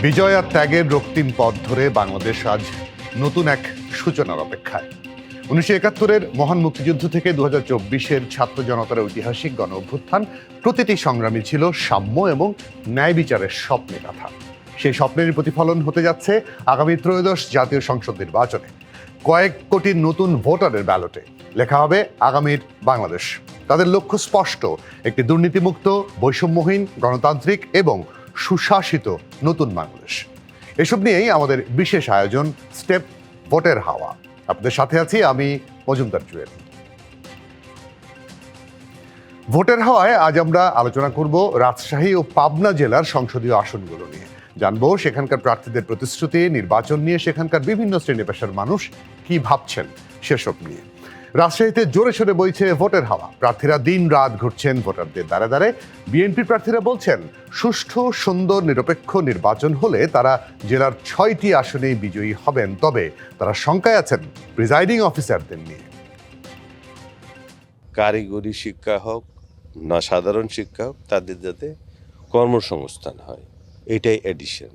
বিজয় আর ত্যাগের রক্তিম পথ ধরে বাংলাদেশ আজ নতুন এক সূচনার অপেক্ষায়। 1971-এর মহান মুক্তিযুদ্ধ থেকে 2024-এর ছাত্র জনতার ঐতিহাসিক গণ অভ্যুত্থান, প্রতিটি সংগ্রামী ছিল সাম্য এবং ন্যায় বিচারের স্বপ্নের কথা। সেই স্বপ্নের প্রতিফলন হতে যাচ্ছে আগামী ত্রয়োদশ জাতীয় সংসদ নির্বাচনে। কয়েক কোটি নতুন ভোটারের ব্যালটে লেখা হবে আগামীর বাংলাদেশ। তাদের লক্ষ্য স্পষ্ট, একটি দুর্নীতিমুক্ত, বৈষম্যহীন, গণতান্ত্রিক এবং সুশাসিত নতুন বাংলাদেশ। এসব নিয়েই আমাদের বিশেষ আয়োজন স্টেপ ভোটের হাওয়া। আপনাদের সাথে আছি আমি মজুমদার জুয়েল। ভোটের হাওয়ায় আজ আমরা আলোচনা করব রাজশাহী ও পাবনা জেলার সংসদীয় আসনগুলো নিয়ে। জানবো সেখানকার প্রার্থীদের প্রতিশ্রুতি, নির্বাচন নিয়ে সেখানকার বিভিন্ন শ্রেণী পেশার মানুষ কি ভাবছেন সেসব নিয়ে। রাজশাহীতে জোরে সোরে বইছে ভোটের হাওয়া। প্রার্থীরা দিন রাত ঘুরছেন ভোটারদের দ্বারে দ্বারে। বিএনপি প্রার্থীরা বলছেন সুষ্ঠু, সুন্দর, নিরপেক্ষ নির্বাচন হলে তারা জেলার 6টি আসনেই বিজয়ী হবেন। তবে তারা শঙ্কায় আছেন প্রিজাইডিং অফিসারদের নিয়ে। কারিগরি শিক্ষা হোক না সাধারণ শিক্ষা হোক, তাদের যাতে কর্মসংস্থান হয়, এটাই এডিশন,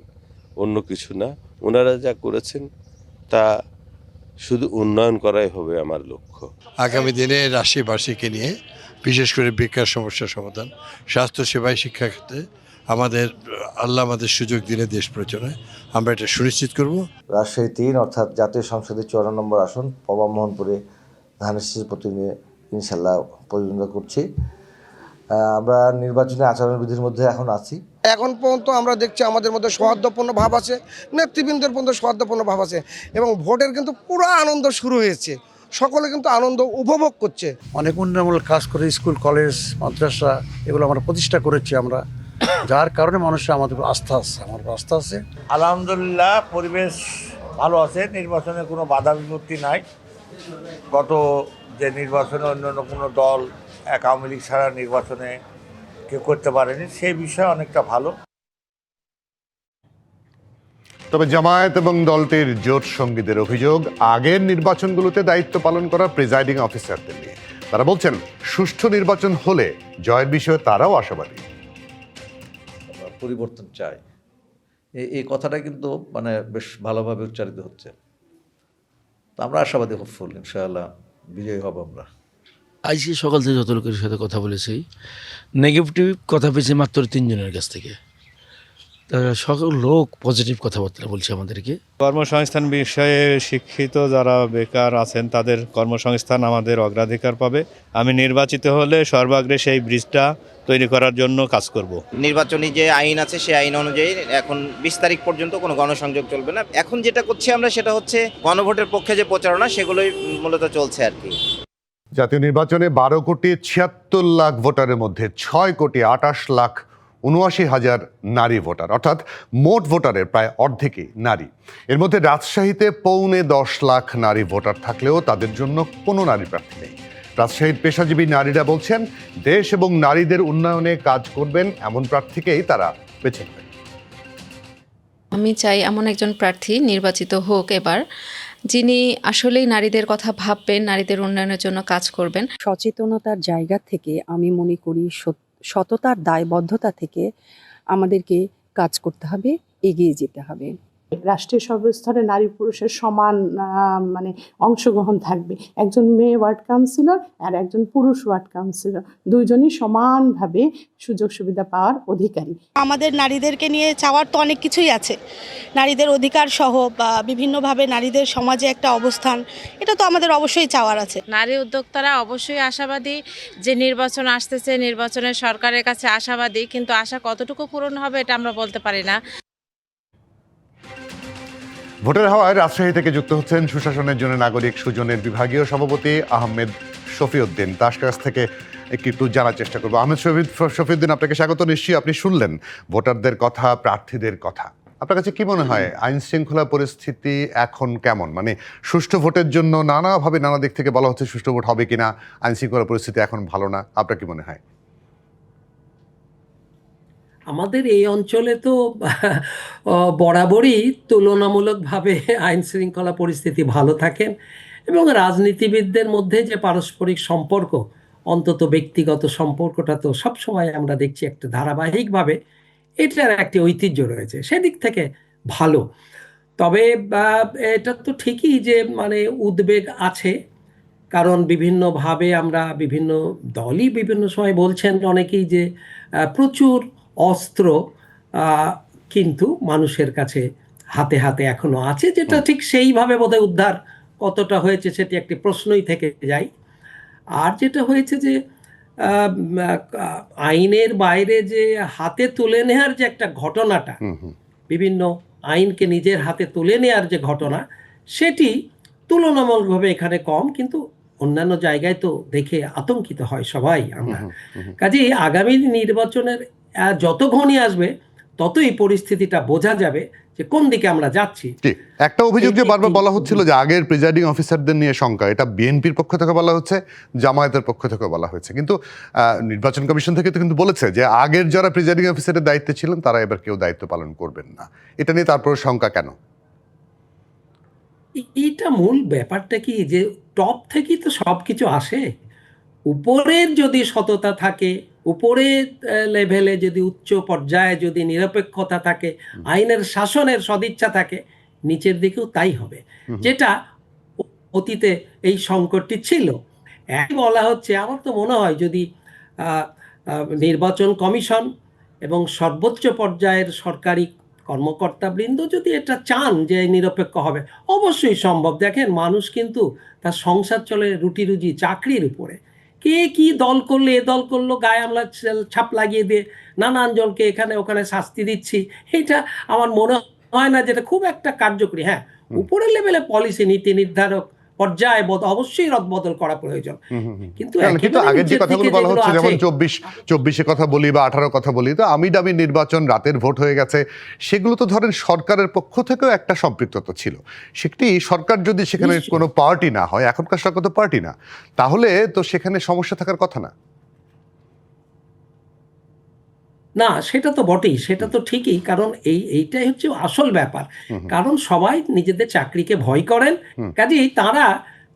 অন্য কিছু না। ওনারা যা করেছেন তা শুধু উন্নয়ন করাই হবে আমার লক্ষ্য। আগামী দিনে রাশিবাসীকে নিয়ে বিশেষ করে বেকার সমস্যার সমাধান, স্বাস্থ্যসেবায়, শিক্ষাক্ষেত্রে আল্লাহ আমাদের সুযোগ দিলে দেশ পরিচালনায় আমরা এটা সুনিশ্চিত করব। রাজশাহী 3 অর্থাৎ জাতীয় সংসদের 54 নম্বর আসন মোহনপুরে ধানের শীষ প্রতিনিধি ইনশাল্লাহ পরিচালনা করছি। আমরা নির্বাচনী আচরণবিধির মধ্যে এখন আছি। এখন পর্যন্ত আমরা দেখছি আমাদের মধ্যে সৌহার্দ্যপূর্ণ ভাব আছে, নেতৃবৃন্দের পর্যন্ত সৌহার্দ্যপূর্ণ ভাব আছে এবং ভোটের কিন্তু পুরো আনন্দ শুরু হয়েছে। সকলে কিন্তু আনন্দ উপভোগ করছে। অনেক উন্নয়নমূলক কাজ করে স্কুল, কলেজ, মাদ্রাসা এগুলো আমরা প্রতিষ্ঠা করেছি আমরা, যার কারণে মানুষের আমাদের আস্থা আছে, আমার আস্থা আছে। আলহামদুলিল্লাহ, পরিবেশ ভালো আছে, নির্বাচনে কোনো বাধা বিপত্তি নাই। গত যে নির্বাচনে অন্য কোনো দল আওয়ামী লীগ ছাড়া নির্বাচনে কেউ করতে পারেনি, সেই বিষয়ে অনেকটা ভালো। তবে জামায়াত এবং দলটির জোট সঙ্গীদের অভিযোগ আগের নির্বাচনগুলোতে দায়িত্ব পালন করা প্রিজাইডিং অফিসারদের নিয়ে। তারা বলছেন সুষ্ঠু নির্বাচন হলে জয়ের বিষয়ে তারাও আশাবাদী। পরিবর্তন চাই, এই কথাটা কিন্তু বেশ ভালোভাবে উচ্চারিত হচ্ছে। তো আমরা আশাবাদী, হোপফুল, ইনশাআল্লাহ বিজয়ী হব আমরা। আজকে সকাল থেকে যত লোকের সাথে কথা বলেছি, নেগেটিভ কথা পেয়েছি মাত্র 3 জনের কাছ থেকে। সকল লোক পজিটিভ কথাবার্তা বলছে আমাদেরকে। কর্মসংস্থান বিষয়ে শিক্ষিত যারা বেকার আছেন তাদের কর্মসংস্থান আমাদের অগ্রাধিকার পাবে। আমি নির্বাচিত হলে সর্বাগ্রে সেই ব্রিজটা তৈরি করার জন্য কাজ করব। নির্বাচনী যে আইন আছে সেই আইন অনুযায়ী এখন 20 তারিখ পর্যন্ত কোনো গণসংযোগ চলবে না। এখন যেটা করছি আমরা সেটা হচ্ছে গণভোটের পক্ষে যে প্রচারণা, সেগুলোই মূলত চলছে আর কি। জাতীয় নির্বাচনে 12,76,00,000 ভোটারের মধ্যে 6,28,79,000 নারী ভোটার, অর্থাৎ মোট ভোটারের প্রায় অর্ধেকই নারী। এর মধ্যে রাজশাহীতে 9.25 নারী ভোটার থাকলেও তাদের জন্য কোনো নারী প্রার্থী নেই। রাজশাহীর পেশাজীবী নারীরা বলছেন দেশ এবং নারীদের উন্নয়নে কাজ করবেন এমন প্রার্থীকেই তারা বেছে নেবেন। আমি চাই এমন একজন প্রার্থী নির্বাচিত হোক এবার, যিনি আসলেই নারীদের কথা ভাববেন, নারীদের উন্নয়নের জন্য কাজ করবেন। সচেতনতার জায়গা থেকে আমি মনে করি সততার দায়বদ্ধতা থেকে আমাদেরকে কাজ করতে হবে, এগিয়ে যেতে হবে। রাষ্ট্রীয় সর্বস্তরে নারী পুরুষের সমান অংশগ্রহণ থাকবে। একজন মেয়ে ওয়ার্ড কাউন্সিলর আর একজন পুরুষ ওয়ার্ড কাউন্সিলর, দুইজনই সমানভাবে সুযোগ সুবিধা পাওয়ার অধিকারী। আমাদের নারীদেরকে নিয়ে চাওয়ার তো অনেক কিছুই আছে, নারীদের অধিকার সহ বা বিভিন্নভাবে নারীদের সমাজে একটা অবস্থান, এটা তো আমাদের অবশ্যই চাওয়ার আছে। নারী উদ্যোক্তারা অবশ্যই আশাবাদী যে নির্বাচন আসতেছে, নির্বাচনের সরকারের কাছে আশাবাদী, কিন্তু আশা কতটুকু পূরণ হবে এটা আমরা বলতে পারি না। ভোটের হাওয়ায় রাজশাহী থেকে যুক্ত হচ্ছেন সুশাসনের জন্য নাগরিক সুজনের বিভাগীয় সভাপতি আহমেদ শফিউদ্দিন। তার কাছ থেকে একটু জানার চেষ্টা করবো। আহমেদ শফিউদ্দিন, আপনাকে স্বাগত। নিশ্চয়ই আপনি শুনলেন ভোটারদের কথা, প্রার্থীদের কথা। আপনার কাছে কি মনে হয় আইন শৃঙ্খলা পরিস্থিতি এখন কেমন? সুষ্ঠু ভোটের জন্য নানাভাবে নানা দিক থেকে বলা হচ্ছে সুষ্ঠু ভোট হবে কিনা, আইন শৃঙ্খলা পরিস্থিতি এখন ভালো না, আপনার কি মনে হয়? আমাদের এই অঞ্চলে তো বরাবরই তুলনামূলকভাবে আইন শৃঙ্খলা পরিস্থিতি ভালো থাকেন এবং রাজনীতিবিদদের মধ্যে যে পারস্পরিক সম্পর্ক, অন্তত ব্যক্তিগত সম্পর্কটা তো সবসময় আমরা দেখছি একটা ধারাবাহিকভাবে এটার একটি ঐতিহ্য রয়েছে, সেদিক থেকে ভালো। তবে এটা তো ঠিকই যে মানে উদ্বেগ আছে, কারণ বিভিন্নভাবে আমরা বিভিন্ন দলই বিভিন্ন সময় বলছেন অনেকেই যে প্রচুর অস্ত্র কিন্তু মানুষের কাছে হাতে হাতে এখনো আছে, যেটা ঠিক সেইভাবে বোধহয় উদ্ধার কতটা হয়েছে সেটি একটি প্রশ্নই থেকে যায়। আর যেটা হয়েছে যে আইনের বাইরে যে হাতে তুলে নেওয়ার যে একটা ঘটনাটা, বিভিন্ন আইনকে নিজের হাতে তুলে নেওয়ার যে ঘটনা, সেটি তুলনামূলকভাবে এখানে কম, কিন্তু অন্যান্য জায়গায় তো দেখে আতঙ্কিত হয় সবাই আমরা। কাজেই আগামী নির্বাচনের যত ঘনিয়ে আসবে ততই পরিস্থিতিটা বোঝা যাবে যে কোন দিকে আমরা যাচ্ছি। একটা অভিযোগ যে বারবার বলা হচ্ছিল যে আগের প্রিজাইডিং অফিসারদের নিয়ে শঙ্কা, এটা বিএনপির পক্ষ থেকে বলা হচ্ছে, জামায়াতের পক্ষ থেকে বলা হয়েছে, কিন্তু নির্বাচন কমিশন থেকে তো কিন্তু বলেছে যে আগের যারা প্রিজাইডিং অফিসারের দায়িত্বে ছিলেন তারা এবার কেউ দায়িত্ব পালন করবেন না। এটা নিয়ে তারপর শঙ্কা কেন? এটা মূল ব্যাপারটা কি যে টপ থেকেই তো সব কিছু আসে। উপরের যদি সততা থাকে, উপরের লেভেলে যদি উচ্চ পর্যায়ে যদি নিরপেক্ষতা থাকে, আইনের শাসনের সদিচ্ছা থাকে, নিচের দিকেও তাই হবে, যেটা অতীতে এই সংকটটি ছিল। এক বলা হচ্ছে, আমার তো মনে হয় যদি নির্বাচন কমিশন এবং সর্বোচ্চ পর্যায়ের সরকারি কর্মকর্তাবৃন্দ যদি এটা চান যে নিরপেক্ষ হবে, অবশ্যই সম্ভব। দেখেন, মানুষ কিন্তু তার সংসার চলে রুটি রুজি চাকরির উপরে। কে কি দল করলে, এ দল করলো, গায়ে আমরা ছাপ লাগিয়ে দিয়ে নানান জনকে এখানে ওখানে শাস্তি দিচ্ছি, এটা আমার মনে হয় না যেটা খুব একটা কার্যকরী। হ্যাঁ, উপরের লেভেলে পলিসি নীতি নির্ধারক পর্যায়ে অবশ্যই রদবদল করা প্রয়োজন, কিন্তু আগের যে কথাগুলো বলা হচ্ছে, যেমন 24 কথা বলি বা 18 কথা বলি, তো আমি দামি নির্বাচন, রাতের ভোট হয়ে গেছে, সেগুলো তো ধরেন সরকারের পক্ষ থেকেও একটা সম্পৃক্ততা ছিল। সেটি সরকার যদি সেখানে কোনো পার্টি না হয়, এখনকার সরকার তো পার্টি না, তাহলে তো সেখানে সমস্যা থাকার কথা না। না, সেটা তো বটেই, সেটা তো ঠিকই, কারণ এইটাই হচ্ছে আসল ব্যাপার। কারণ সবাই নিজেদের চাকরিকে ভয় করেন, কাজেই তারা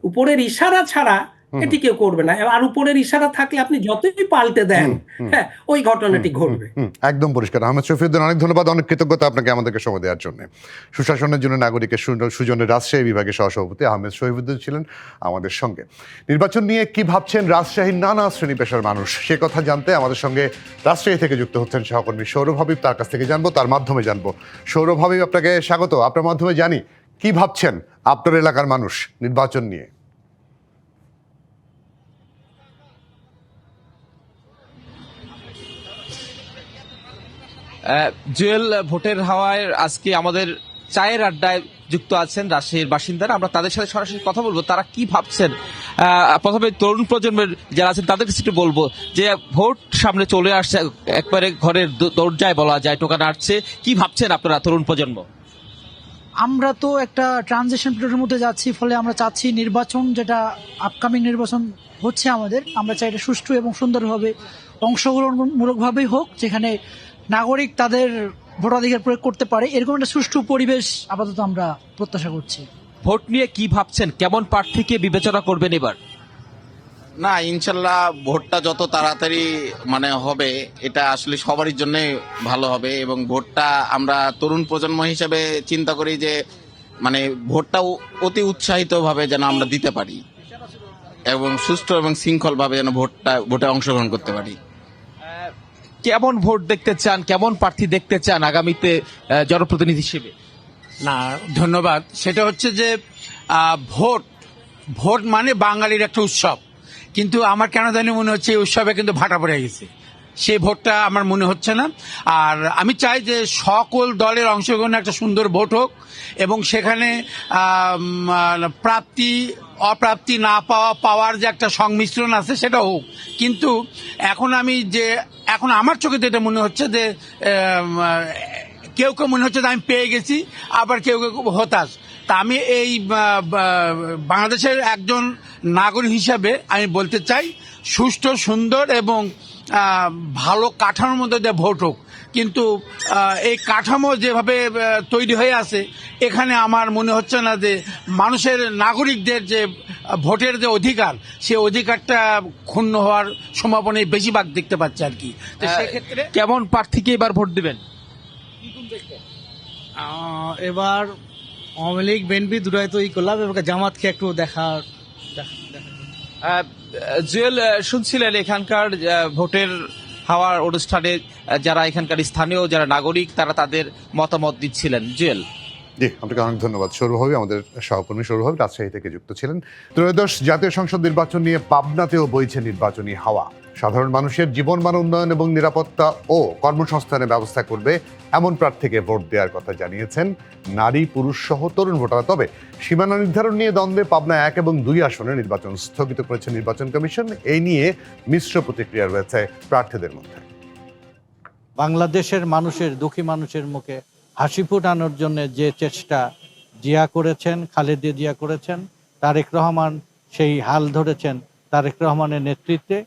উপরের ইশারা ছাড়া এটি কেউ করবে না। আর উপরের ইশারা থাকলে আপনি যতই পাল্টে দেন, হ্যাঁ, ওই ঘটনাটি ঘটবে। একদম পরিষ্কার। আহমেদ শফিউদ্দিন, অনেক ধন্যবাদ, অনেক কৃতজ্ঞতা আপনাকে আমাদেরকে সময় দেওয়ার জন্য। সুশাসনের জন্য নাগরিকের সুজনের রাজশাহী বিভাগের সহসভাপতি আহমেদ শফিউদ্দিন ছিলেন আমাদের সঙ্গে। নির্বাচন নিয়ে কি ভাবছেন রাজশাহীর নানা শ্রেণী পেশার মানুষ, সে কথা জানতে আমাদের সঙ্গে রাজশাহী থেকে যুক্ত হচ্ছেন সহকর্মী সৌরভ হাবিব, তার কাছ থেকে জানবো, তার মাধ্যমে জানবো। সৌরভ হাবিব, আপনাকে স্বাগত। আপনার মাধ্যমে জানি কি ভাবছেন আপনার এলাকার মানুষ নির্বাচন নিয়ে। জুয়েল, ভোটের হাওয়ায় আজকে আমাদের চায়ের আড্ডায় যুক্ত আছেন রাজশাহীর বাসিন্দারা। আমরা তাদের সাথে সরাসরি কথা বলবো, তারা কি ভাবছেন। প্রথমে তরুণ প্রজন্মের যারা আছেন তাদের কাছে একটু বলবো যে ভোট সামনে চলে আসছে, একবারে ঘরের দরজায় বলা যায়, টোকা নাড়ছে, কি ভাবছেন আপনারা তরুণ প্রজন্ম? আমরা তো একটা ট্রানজিশন পিরিয়ডের মধ্যে যাচ্ছি, ফলে আমরা চাচ্ছি নির্বাচন, যেটা আপকামিং নির্বাচন হচ্ছে আমাদের, আমরা চাই এটা সুষ্ঠু এবং সুন্দরভাবে অংশগ্রহণমূলকভাবেই হোক, যেখানে নাগরিক তাদের ভোটাধিকার প্রয়োগ করতে পারে, এরকম একটা সুষ্ঠু পরিবেশ আপাতত আমরা প্রত্যাশা করছি। ভোট নিয়ে কি ভাবছেন, কেমন প্রার্থীকে বিবেচনা করবেন এবার? না, ইনশাল্লাহ ভোটটা যত তাড়াতাড়ি হবে, এটা আসলে সবারই জন্য ভালো হবে। এবং ভোটটা আমরা তরুণ প্রজন্ম হিসেবে চিন্তা করি যে ভোটটা অতি উৎসাহিতভাবে যেন আমরা দিতে পারি এবং সুষ্ঠু এবং শৃঙ্খলভাবে যেন ভোটে অংশগ্রহণ করতে পারি। কেমন ভোট দেখতে চান, কেমন প্রার্থী দেখতে চান আগামীতে জনপ্রতিনিধি হিসেবে? না, ধন্যবাদ। সেটা হচ্ছে যে ভোট মানে বাঙালির একটা উৎসব, কিন্তু আমার কেন জানি মনে হচ্ছে এই উৎসবে কিন্তু ভাটা পড়ে গেছে, সেই ভোটটা আমার মনে হচ্ছে না। আর আমি চাই যে সকল দলের অংশগ্রহণে একটা সুন্দর ভোট হোক এবং সেখানে প্রাপ্তি অপ্রাপ্তি না পাওয়ার যে একটা সংমিশ্রণ আছে সেটা হোক। কিন্তু এখন আমার চোখে তো এটা মনে হচ্ছে যে কেউ কেউ মনে হচ্ছে যে আমি পেয়ে গেছি, আবার কেউ কেউ খুব হতাশ। তা আমি এই বাংলাদেশের একজন নাগরিক হিসাবে আমি বলতে চাই সুষ্ঠু, সুন্দর এবং ভালো কাঠামোর মধ্যে যে ভোট হোক। কিন্তু এই কাঠামো যেভাবে তৈরি হয়ে আছে, এখানে আমার মনে হচ্ছে না যে মানুষের, নাগরিকদের যে ভোটের যে অধিকার, সে অধিকারটা ক্ষুণ্ণ হওয়ার সম্ভাবনা বেশিরভাগ দেখতে পাচ্ছি আর কি। সেক্ষেত্রে কেমন প্রার্থীকে এবার ভোট দিবেন? এবার আওয়ামী লীগ বিএনপি দুটাই তো করলাম, এবার জামাতকে একটু জুয়েল, শুনছিলেন এখানকার ভোটের হওয়ার অনুষ্ঠানে যারা এখানকার স্থানীয় যারা নাগরিক তারা তাদের মতামত দিচ্ছিলেন। জুয়েল, জি, আপনাকে অনেক ধন্যবাদ। সৌরভী, আমাদের সহকর্মী সৌরভী রাজশাহী থেকে যুক্ত ছিলেন। ত্রয়োদশ জাতীয় সংসদ নির্বাচন নিয়ে পাবনাতেও বইছে নির্বাচনী হাওয়া। সাধারণ মানুষের জীবনমান উন্নয়ন এবং নিরাপত্তা ও কর্মসংস্থানের ব্যবস্থা করবে এমন প্রার্থীকে ভোট দেওয়ার কথা জানিয়েছেন নারী পুরুষ সহ তরুণ ভোটাররা। তবে সীমানা নির্ধারণ নিয়ে দ্বন্দ্বে পাবনা 1 এবং 2 আসনে নির্বাচন স্থগিত করেছে নির্বাচন কমিশন। এই নিয়ে মিশ্র প্রতিক্রিয়া রয়েছে প্রার্থীদের মধ্যে। বাংলাদেশের মানুষের, দুঃখী মানুষের মুখে হাসি ফোটানোর জন্য যে চেষ্টা জিয়া করেছেন, খালেদা জিয়া করেছেন, তারেক রহমান সেই হাল ধরেছেন। তারেক রহমানের নেতৃত্বে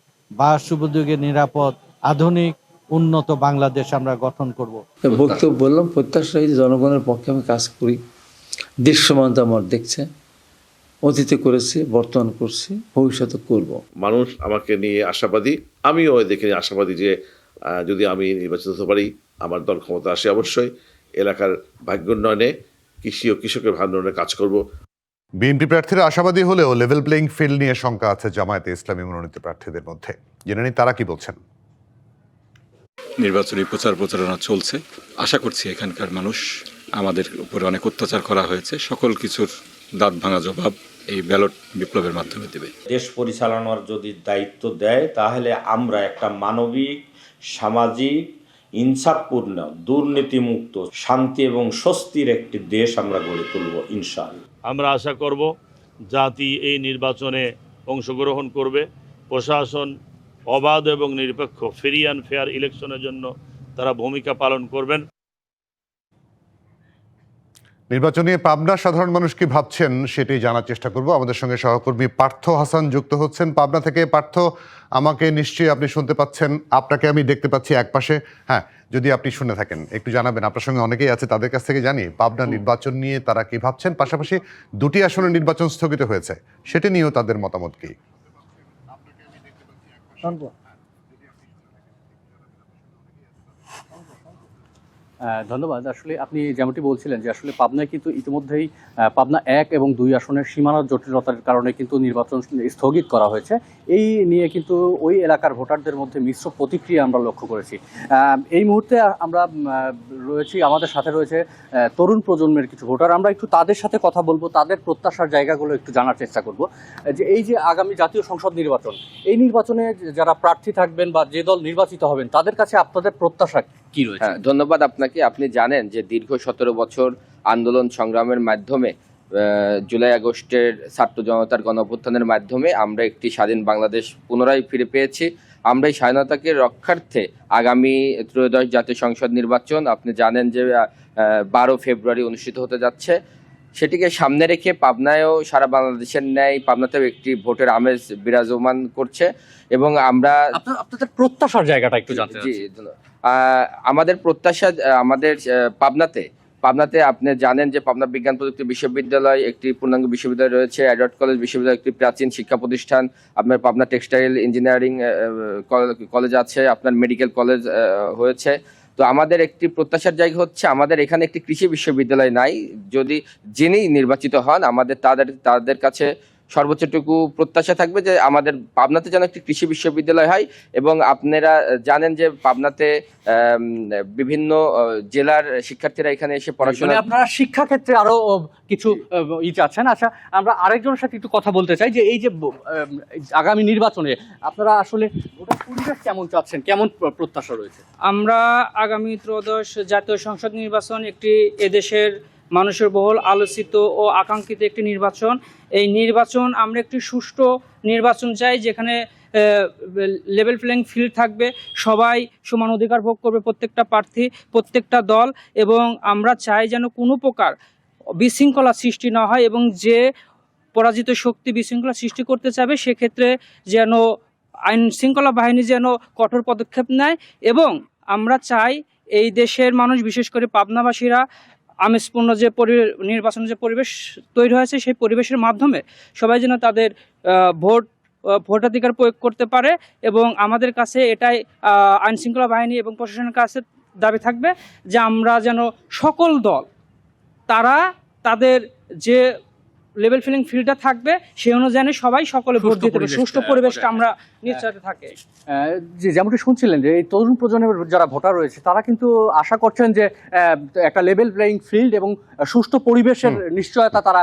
শুভযোগে নিরাপদ, আধুনিক, উন্নত বাংলাদেশ আমরা গঠন করব। বক্তব্য বললাম, প্রত্যাশা জনগণের পক্ষে আমি কাজ করি। দৃশ্যমান আমার দেখছে, অতীতে করেছি, বর্তমান করছি, ভবিষ্যতে করব। মানুষ আমাকে নিয়ে আশাবাদী, আমিও দেখে নিয়ে আশাবাদী যে যদি আমি নির্বাচিত হতে পারি, আমার দল ক্ষমতা আসে, অবশ্যই এলাকার ভাগ্যোন্নয়নে, কৃষি ও কৃষকের ভাগ্যোন্নয়নে কাজ করব। বিএনপি প্রার্থীরা আশাবাদী হলেও লেভেল প্লেইং ফিল্ড নিয়ে শঙ্কা আছে জামায়াতে ইসলামী মনোনীত প্রার্থীদের মধ্যে। জেনে নিই তারা কি বলছেন। নির্বাচনী প্রচারণা চলছে। আশা করছি এখানকার মানুষ, আমাদের উপরে অনেক অত্যাচার করা হয়েছে, সকল কিছুর দাঁত ভাঙা জবাব এই ব্যালট বিপ্লবের মাধ্যমে দেবে। দেশ পরিচালনার যদি দায়িত্ব দেয়, তাহলে আমরা একটা মানবিক, সামাজিক, ইনসাফপূর্ণ, দুর্নীতিমুক্ত, শান্তি এবং স্বস্তির একটি দেশ আমরা গড়ে তুলব ইনশাআল্লাহ। আমরা আশা করব জাতি এই নির্বাচনে অংশগ্রহণ করবে। প্রশাসন অবাধ এবং নিরপেক্ষ, ফ্রি অ্যান্ড ফেয়ার ইলেকশনের জন্য তারা ভূমিকা পালন করবেন। নির্বাচন নিয়ে পাবনার সাধারণ মানুষ কি ভাবছেন সেটাই জানার চেষ্টা করব। আমাদের সঙ্গে সহকর্মী পার্থ হাসান যুক্ত হচ্ছেন পাবনা থেকে। পার্থ, আমাকে নিশ্চয়ই আপনি শুনতে পাচ্ছেন, আপনাকে আমি দেখতে পাচ্ছি একপাশে। হ্যাঁ, যদি আপনি শুনে থাকেন একটু জানাবেন। আপনার সঙ্গে অনেকেই আছে, তাদের কাছ থেকে জানি পাবনা নির্বাচন নিয়ে তারা কি ভাবছেন। পাশাপাশি 2টি আসনে নির্বাচন স্থগিত হয়েছে, সেটি নিয়েও তাদের মতামত কি। ধন্যবাদ। আসলে আপনি যেমনটি বলছিলেন যে আসলে পাবনায় কিন্তু ইতিমধ্যেই পাবনা 1 এবং 2 আসনের সীমানার জটিলতার কারণে কিন্তু নির্বাচন স্থগিত করা হয়েছে। এই নিয়ে কিন্তু ওই এলাকার ভোটারদের মধ্যে মিশ্র প্রতিক্রিয়া আমরা লক্ষ্য করেছি। এই মুহূর্তে আমরা রয়েছি, আমাদের সাথে রয়েছে তরুণ প্রজন্মের কিছু ভোটার। আমরা একটু তাদের সাথে কথা বলবো, তাদের প্রত্যাশার জায়গাগুলো একটু জানার চেষ্টা করব। যে এই যে আগামী জাতীয় সংসদ নির্বাচন, এই নির্বাচনে যারা প্রার্থী থাকবেন বা যে দল নির্বাচিত হবেন, তাদের কাছে আপনাদের প্রত্যাশা কি রয়েছে? ধন্যবাদ আপনাকে। আপনি জানেন যে দীর্ঘ 17 বছর আন্দোলন সংগ্রামের মাধ্যমে, জুলাই আগস্টের ছাত্র জনতার গণঅভ্যুত্থানের মাধ্যমে আমরা একটি স্বাধীন বাংলাদেশ পুনরায় ফিরে পেয়েছি। আমরা এই স্বাধীনতাকে রক্ষার্থে আগামী ত্রয়োদশ জাতীয় সংসদ নির্বাচন আপনি জানেন যে 12 ফেব্রুয়ারি অনুষ্ঠিত হতে যাচ্ছে। সেটিকে সামনে রেখে পাবনায়ও সারা বাংলাদেশের ন্যায় পাবনাতেও একটি ভোটের আমেজ বিরাজমান করছে এবং আমরা আপনাদের প্রত্যাশার জায়গাটা একটু জানতে চাই। আমাদের প্রত্যাশা, আমাদের পাবনাতে আপনি জানেন যে পাবনা বিজ্ঞান প্রযুক্তি বিশ্ববিদ্যালয় একটি পূর্ণাঙ্গ বিশ্ববিদ্যালয় রয়েছে, এডওয়ার্ড কলেজ বিশ্ববিদ্যালয় একটি প্রাচীন শিক্ষা প্রতিষ্ঠান, আপনার পাবনা টেক্সটাইল ইঞ্জিনিয়ারিং কলেজ আছে, আপনার মেডিকেল কলেজ হয়েছে। তো আমাদের একটি প্রত্যাশার জায়গা হচ্ছে আমাদের এখানে একটি কৃষি বিশ্ববিদ্যালয় নাই। যদি যিনি নির্বাচিত হন, আমাদের তাদের কাছে সর্বোচ্চটুকু প্রত্যাশা থাকবে যে আমাদের পাবনাতে যেন একটি কৃষি বিশ্ববিদ্যালয় হয়। এবং আপনারা জানেন যে পাবনাতে বিভিন্ন জেলার শিক্ষার্থীরা এখানে এসে পড়াশোনা, আপনারা শিক্ষা ক্ষেত্রে আরো কিছু চাচ্ছেন। আচ্ছা, আমরা আরেকজনের সাথে একটু কথা বলতে চাই যে এই যে আগামী নির্বাচনে আপনারা আসলে ওটার পরিবেশ কেমন চাচ্ছেন, কেমন প্রত্যাশা রয়েছে? আমরা আগামী ত্রয়োদশ জাতীয় সংসদ নির্বাচন একটি এদেশের মানুষের বহুল আলোচিত ও আকাঙ্ক্ষিত একটি নির্বাচন। এই নির্বাচন আমরা একটি সুষ্ঠু নির্বাচন চাই, যেখানে লেভেল প্লেইং ফিল্ড থাকবে, সবাই সমান অধিকার ভোগ করবে, প্রত্যেকটা প্রার্থী, প্রত্যেকটা দল। এবং আমরা চাই যেন কোনো প্রকার বিশৃঙ্খলা সৃষ্টি না হয় এবং যে পরাজিত শক্তি বিশৃঙ্খলা সৃষ্টি করতে চাবে সেক্ষেত্রে যেন আইন শৃঙ্খলা বাহিনী যেন কঠোর পদক্ষেপ নেয়। এবং আমরা চাই এই দেশের মানুষ, বিশেষ করে পাবনাবাসীরা, আমেজপূর্ণ যে নির্বাচনের যে পরিবেশ তৈরি হয়েছে সেই পরিবেশের মাধ্যমে সবাই যেন তাদের ভোটাধিকার প্রয়োগ করতে পারে। এবং আমাদের কাছে এটাই আইনশৃঙ্খলা বাহিনী এবং প্রশাসনের কাছে দাবি থাকবে যে আমরা যেন সকল দল তারা তাদের যে লেভেল ফিলিং ফিল্ডটা থাকবে সেই অনুযায়ী সবাই সকলে ভোট দিতে হবে, সুষ্ঠু পরিবেশটা আমরা নিশ্চিত থাকে। যে যেমনটি শুনছিলেন যে এই তরুণ প্রজন্মের যারা ভোটার রয়েছে তারা কিন্তু আশা করছেন যে একটা লেভেল প্লেইং ফিল্ড এবং সুষ্ঠু পরিবেশের নিশ্চয়তা তারা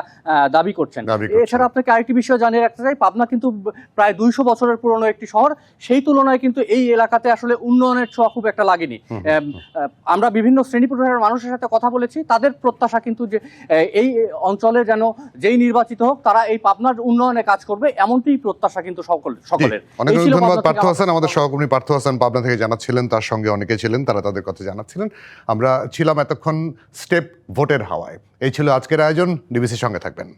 দাবি করছেন। এছাড়া আপনাকে আরেকটি বিষয় জানিয়ে রাখতে চাই, পাবনা কিন্তু প্রায় 200 বছরের পুরনো একটি শহর, সেই তুলনায় কিন্তু এই এলাকাতে আসলে উন্নয়নের ছোঁয়া খুব একটা লাগেনি। আমরা বিভিন্ন শ্রেণী পেশার মানুষের সাথে কথা বলেছি, তাদের প্রত্যাশা কিন্তু যে এই অঞ্চলে যেন যেই নির্বাচিত হোক তারা এই পাবনার উন্নয়নে কাজ করবে, এমনটি প্রত্যাশা কিন্তু সকলের। অনেক ধন্যবাদ পার্থ হাসান, আমাদের সহকর্মী পার্থ হাসান পাবনা থেকে জানাচ্ছিলেন, তার সঙ্গে অনেকে ছিলেন, তারা তাদের কথা জানাচ্ছিলেন। আমরা ছিলাম এতক্ষণ স্টেপ ভোটের হাওয়ায়। এই ছিল আজকের আয়োজন, ডিবিসির সঙ্গে থাকবেন।